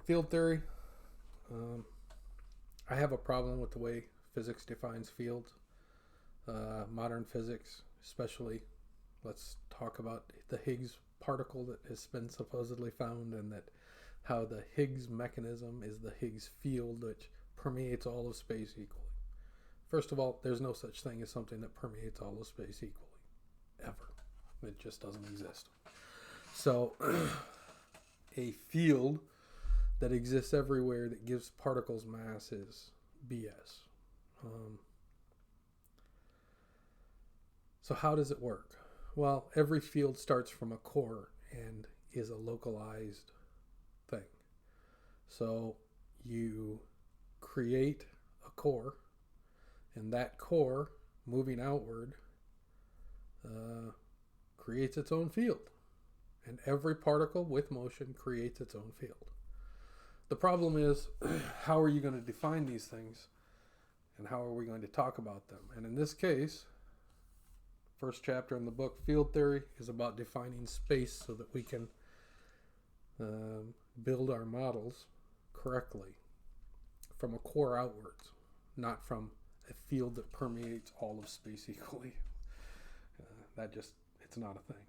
Field theory. I have a problem with the way physics defines fields. Modern physics, especially. Let's talk about the Higgs particle that has been supposedly found, and that how the Higgs mechanism is the Higgs field, which permeates all of space equally. First of all, there's no such thing as something that permeates all of space equally, ever. It just doesn't exist. So, a field that exists everywhere that gives particles mass is BS. So how does it work? Well, every field starts from a core and is a localized thing. So you create a core, and that core, moving outward, creates its own field. And every particle with motion creates its own field. The problem is, how are you going to define these things? And how are we going to talk about them? And in this case, first chapter in the book, Field Theory, is about defining space so that we can build our models correctly from a core outwards, not from a field that permeates all of space equally. It's not a thing.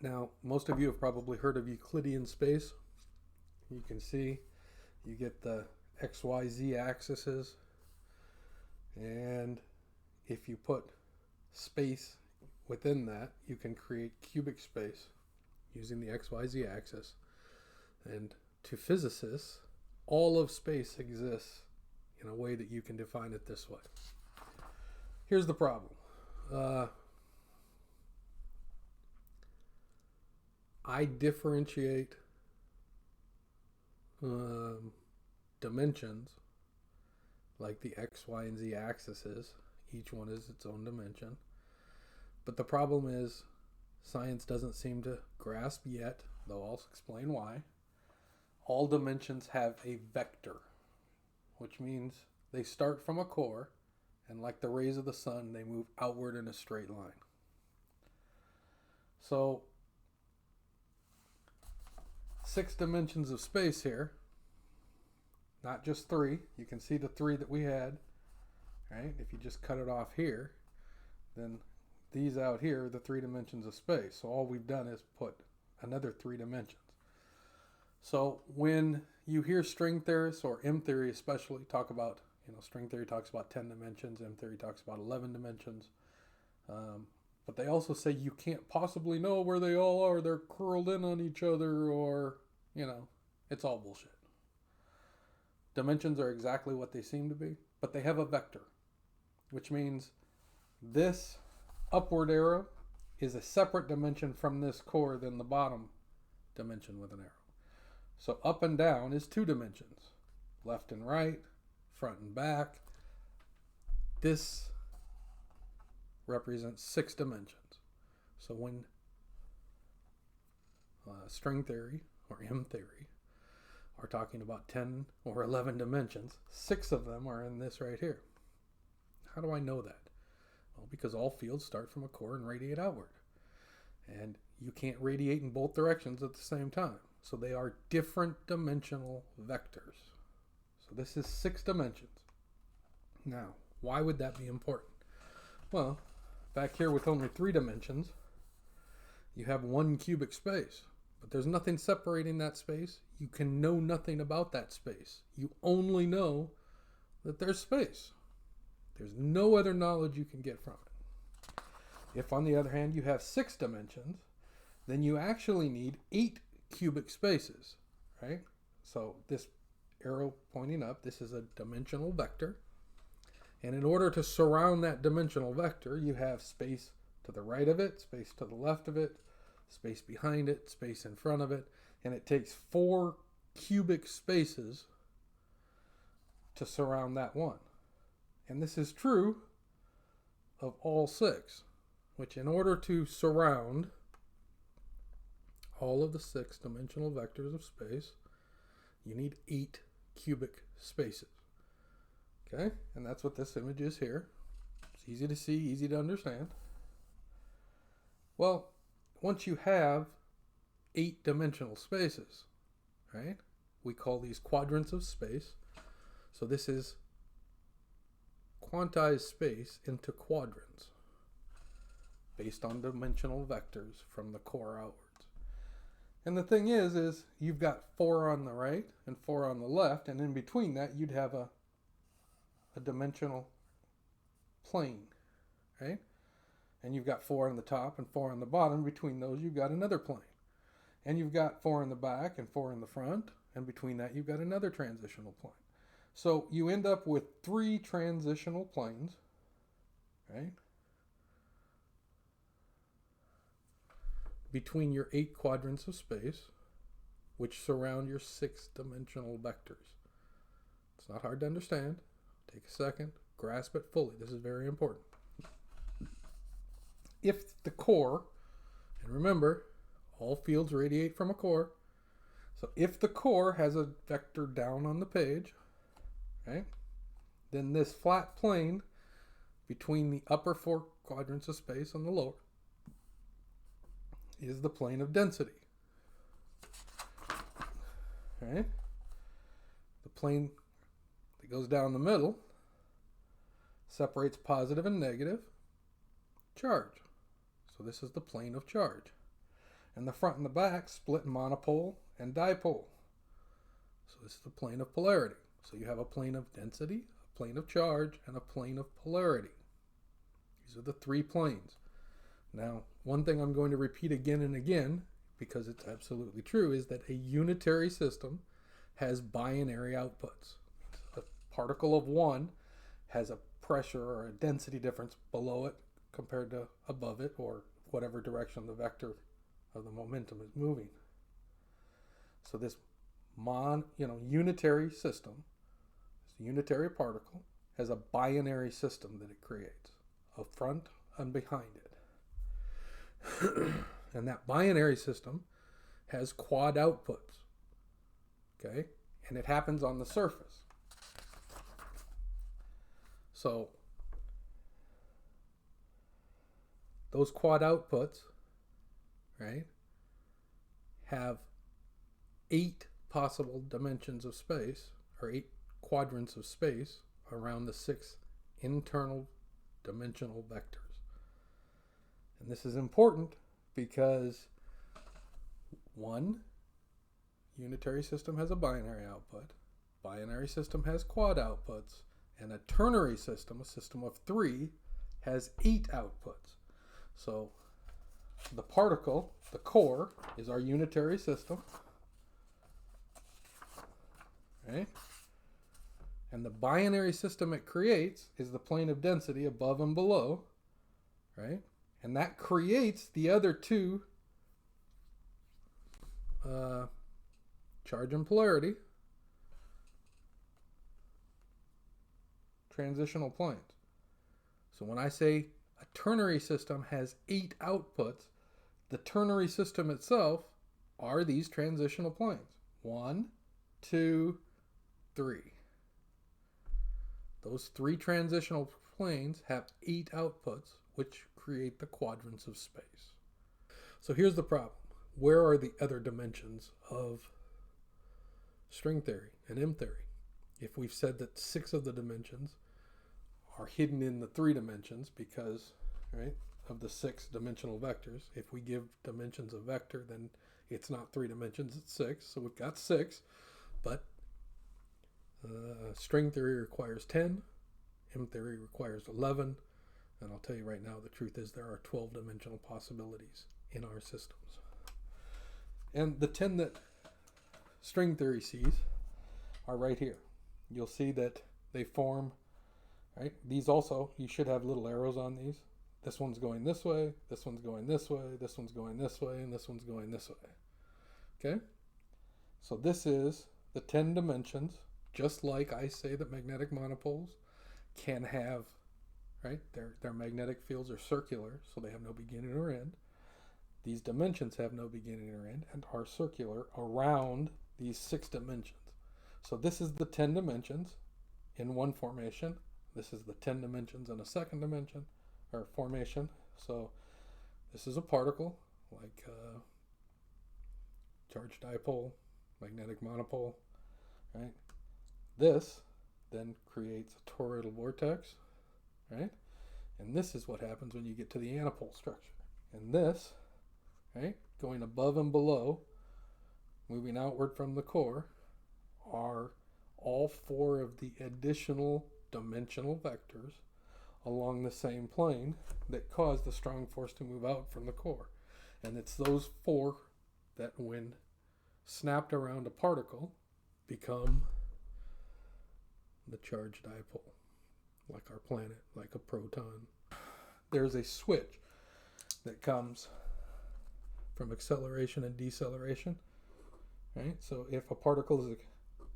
Now, most of you have probably heard of Euclidean space. You can see you get the XYZ axes, and if you put space within that, you can create cubic space using the XYZ axis. And to physicists, all of space exists in a way that you can define it this way. Here's the problem. I differentiate dimensions like the X, Y, and Z axes. Each one is its own dimension. But the problem is science doesn't seem to grasp yet, though I'll explain why. All dimensions have a vector, which means they start from a core, and like the rays of the sun, they move outward in a straight line. So 6 dimensions of space here, not just 3. You can see the 3 that we had, right? If you just cut it off here, then these out here are the 3 dimensions of space. So all we've done is put another 3 dimensions. So when you hear string theorists, or M theory especially, talk about, string theory talks about 10 dimensions, M theory talks about 11 dimensions. But they also say you can't possibly know where they all are. They're curled in on each other, or, it's all bullshit. Dimensions are exactly what they seem to be, but they have a vector, which means this upward arrow is a separate dimension from this core than the bottom dimension with an arrow. So up and down is 2 dimensions, left and right, front and back. This represents 6 dimensions. So when string theory or M theory are talking about 10 or 11 dimensions, 6 of them are in this right here. How do I know that? Well, because all fields start from a core and radiate outward. And you can't radiate in both directions at the same time. So they are different dimensional vectors. So this is 6 dimensions. Now, why would that be important? Well, back here with only 3 dimensions, you have 1 cubic space. But there's nothing separating that space. You can know nothing about that space. You only know that there's space. There's no other knowledge you can get from it. If, on the other hand, you have 6 dimensions, then you actually need 8 cubic spaces, right? So this arrow pointing up, this is a dimensional vector. And in order to surround that dimensional vector, you have space to the right of it, space to the left of it, space behind it, space in front of it. And it takes 4 cubic spaces to surround that one. And this is true of all 6, which in order to surround all of the 6 dimensional vectors of space, you need 8 cubic spaces. Okay, and that's what this image is here. It's easy to see, easy to understand. Well, once you have 8-dimensional spaces, right? We call these quadrants of space. So this is quantized space into quadrants based on dimensional vectors from the core outwards. And the thing is you've got 4 on the right and 4 on the left, and in between that you'd have a dimensional plane, right? And you've got 4 on the top and 4 on the bottom. Between those you've got another plane. And you've got 4 in the back and 4 in the front, and between that you've got another transitional plane. So you end up with 3 transitional planes, right? Between your 8 quadrants of space, which surround your 6-dimensional vectors. It's not hard to understand. Take a second, grasp it fully. This is very important. If the core, and remember, all fields radiate from a core. So if the core has a vector down on the page, right, then this flat plane between the upper 4 quadrants of space and the lower is the plane of density. Right? The plane that goes down the middle separates positive and negative charge. So this is the plane of charge. And the front and the back split monopole and dipole. So this is the plane of polarity. So you have a plane of density, a plane of charge, and a plane of polarity. These are the 3 planes. Now, one thing I'm going to repeat again and again, because it's absolutely true, is that a unitary system has binary outputs. A particle of 1 has a pressure or a density difference below it compared to above it, or whatever direction the vector of the momentum is moving. So this unitary system, this unitary particle, has a binary system that it creates, a front and behind it. And that binary system has quad outputs, okay? And it happens on the surface. So those quad outputs, right, have 8 possible dimensions of space, or 8 quadrants of space around the 6 internal dimensional vectors. And this is important because 1, unitary system has a binary output, binary system has quad outputs, and a ternary system, a system of 3, has 8 outputs. So the particle, the core, is our unitary system, right? And the binary system it creates is the plane of density above and below, right? And that creates the other 2 charge and polarity transitional planes. So when I say a ternary system has 8 outputs, the ternary system itself are these transitional planes. 1, 2, 3. Those 3 transitional planes have 8 outputs, which create the quadrants of space. So here's the problem. Where are the other dimensions of string theory and M theory? If we've said that 6 of the dimensions are hidden in the 3 dimensions because, right, of the 6 dimensional vectors. If we give dimensions a vector, then it's not 3 dimensions, it's 6. So we've got 6, but string theory requires 10, M theory requires 11, and I'll tell you right now, the truth is there are 12 dimensional possibilities in our systems. And the 10 that string theory sees are right here. You'll see that they form, right? These also, you should have little arrows on these. This one's going this way, this one's going this way, this one's going this way, and this one's going this way. Okay? So this is the 10 dimensions, just like I say that magnetic monopoles can have, right? Their magnetic fields are circular, so they have no beginning or end. These dimensions have no beginning or end and are circular around these 6 dimensions. So this is the 10 dimensions in one formation. This is the 10 dimensions in a second dimension, or formation. So this is a particle, like charged dipole, magnetic monopole, right? This then creates a toroidal vortex, right? And this is what happens when you get to the antipole structure. And this, right, going above and below, moving outward from the core, are all four of the additional dimensional vectors along the same plane that cause the strong force to move out from the core. And it's those four that, when snapped around a particle, become the charged dipole, like our planet, like a proton. There's a switch that comes from acceleration and deceleration, right? So if a particle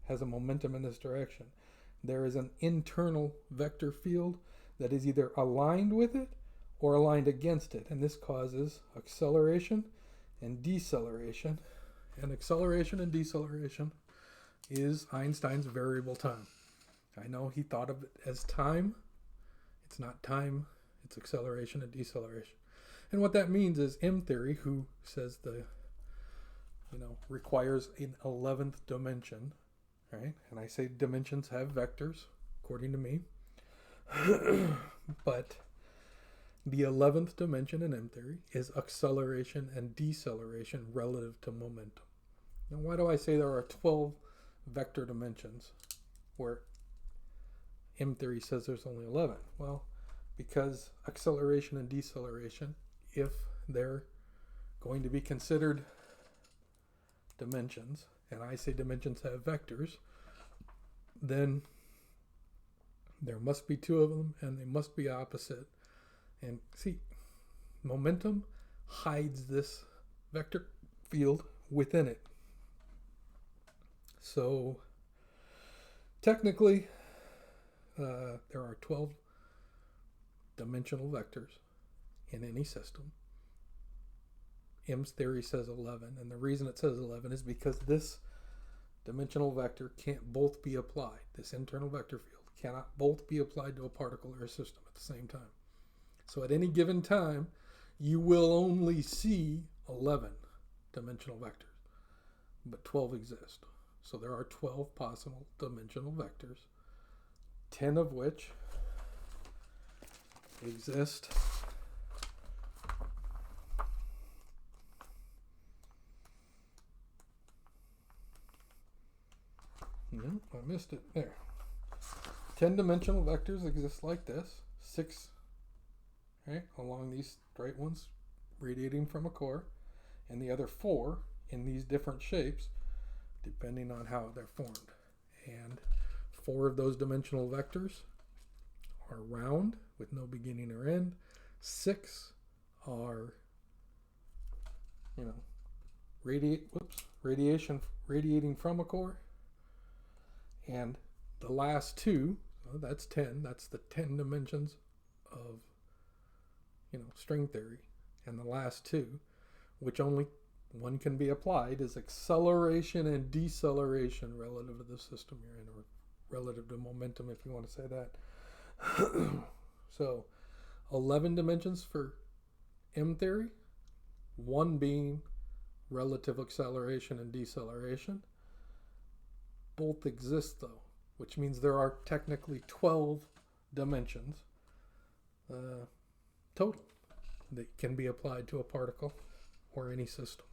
has a momentum in this direction, there is an internal vector field that is either aligned with it or aligned against it, and this causes acceleration and deceleration. And acceleration and deceleration is Einstein's variable time. I know he thought of it as time. It's not time, it's acceleration and deceleration. And what that means is M theory, who says requires an 11th dimension, right? And I say dimensions have vectors, according to me. But the 11th dimension in M theory is acceleration and deceleration relative to momentum. Now, why do I say there are 12 vector dimensions where M theory says there's only 11? Well, because acceleration and deceleration, if they're going to be considered dimensions, and I say dimensions have vectors, then there must be two of them, and they must be opposite. And see, momentum hides this vector field within it. So technically, there are 12 dimensional vectors in any system. M's theory says 11, and the reason it says 11 is because this dimensional vector can't both be applied. This internal vector field cannot both be applied to a particle or a system at the same time. So at any given time, you will only see 11 dimensional vectors, but 12 exist. So there are 12 possible dimensional vectors, 10 of which exist I missed it. There. 10 dimensional vectors exist like this. 6, right, along these straight ones radiating from a core, and the other 4 in these different shapes depending on how they're formed. And 4 of those dimensional vectors are round with no beginning or end. 6 are radiating from a core. And the last 2, so that's 10, that's the 10 dimensions of string theory. And the last 2, which only one can be applied, is acceleration and deceleration relative to the system you're in, or relative to momentum, if you want to say that. So 11 dimensions for M theory, 1 being relative acceleration and deceleration. Both exist though, which means there are technically 12 dimensions total that can be applied to a particle or any system.